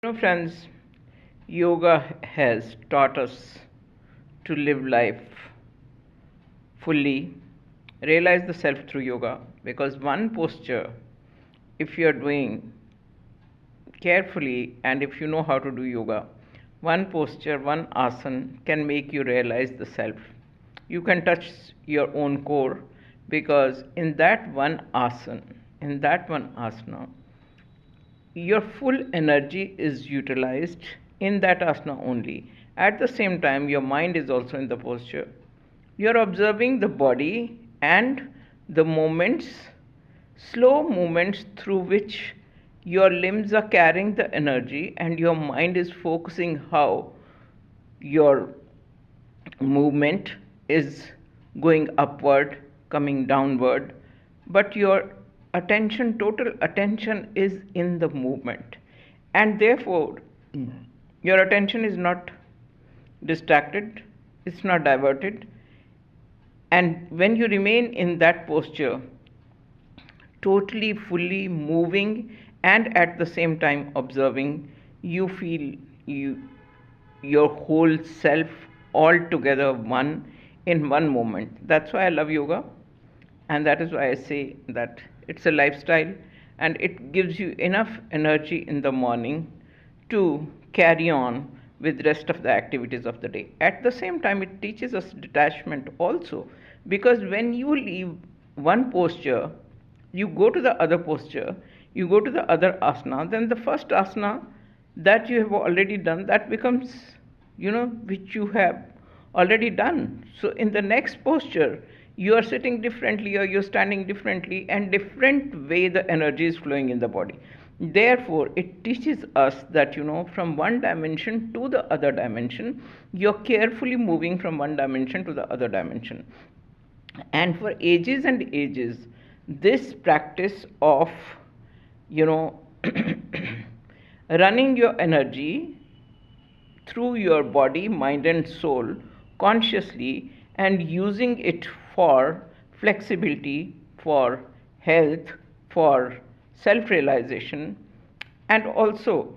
Friends, yoga has taught us to live life fully, realize the self through yoga. Because one posture, if you are doing carefully and if you know how to do yoga, one posture, one asana can make you realize the self. You can touch your own core because in that one asana, your full energy is utilized in that asana only. At the same time, your mind is also in the posture. You are observing the body and the movements, slow movements through which your limbs are carrying the energy, and your mind is focusing how your movement is going upward, coming downward, but your attention, total attention, is in the movement, and therefore your attention is not distracted, it's not diverted. And when you remain in that posture, totally fully moving and at the same time observing, you feel your whole self all together one in one moment. That's why I love yoga, and that is why I say that it's a lifestyle, and it gives you enough energy in the morning to carry on with rest of the activities of the day. At the same time, it teaches us detachment also, because when you leave one posture, you go to the other posture, you go to the other asana, then the first asana that you have already done, that becomes, which you have already done. So in the next posture, you are sitting differently or you're standing differently, and different way the energy is flowing in the body. Therefore, it teaches us that, from one dimension to the other dimension, you're carefully moving from one dimension to the other dimension. And for ages and ages, this practice of, running your energy through your body, mind, and soul consciously, and using it for flexibility, for health, for self realization, and also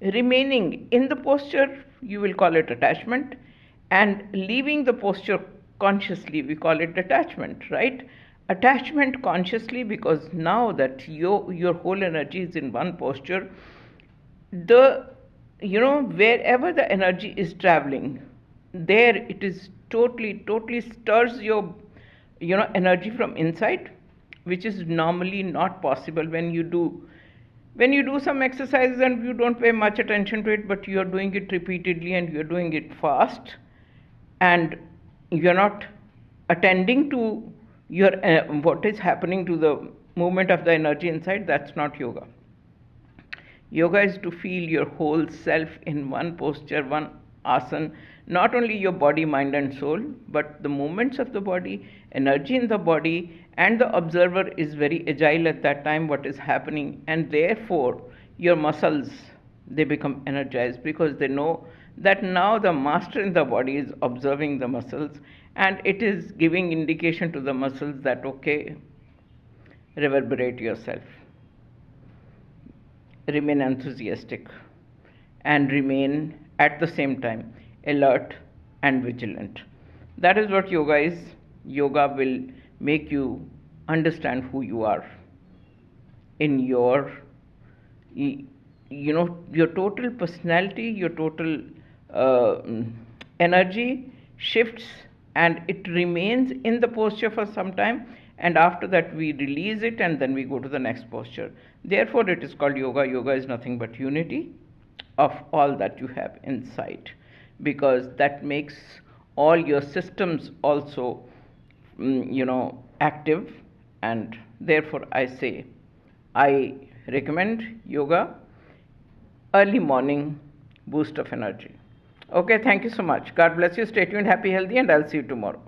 remaining in the posture, you will call it attachment, and leaving the posture consciously, we call it detachment, right? Attachment consciously, because now that your whole energy is in one posture, the wherever the energy is traveling, there it is totally stirs your energy from inside, which is normally not possible when you do some exercises and you don't pay much attention to it, but you are doing it repeatedly and you are doing it fast, and you are not attending to your what is happening to the movement of the energy inside. That's not yoga. Yoga is to feel your whole self in one posture, one asana, not only your body, mind, and soul, but the movements of the body, energy in the body, and the observer is very agile at that time, what is happening, and therefore your muscles, they become energized, because they know that now the master in the body is observing the muscles, and it is giving indication to the muscles that, okay, reverberate yourself, remain enthusiastic, and remain at the same time alert and vigilant. That is what yoga is. Yoga will make you understand who you are in your your total personality, your total energy shifts, and it remains in the posture for some time, and after that we release it, and then we go to the next posture. Therefore it is called yoga. Yoga is nothing but unity of all that you have inside, because that makes all your systems also active. And therefore I say, I recommend yoga, early morning boost of energy. Okay, thank you so much. God bless you. Stay tuned, happy, healthy, and I'll see you tomorrow.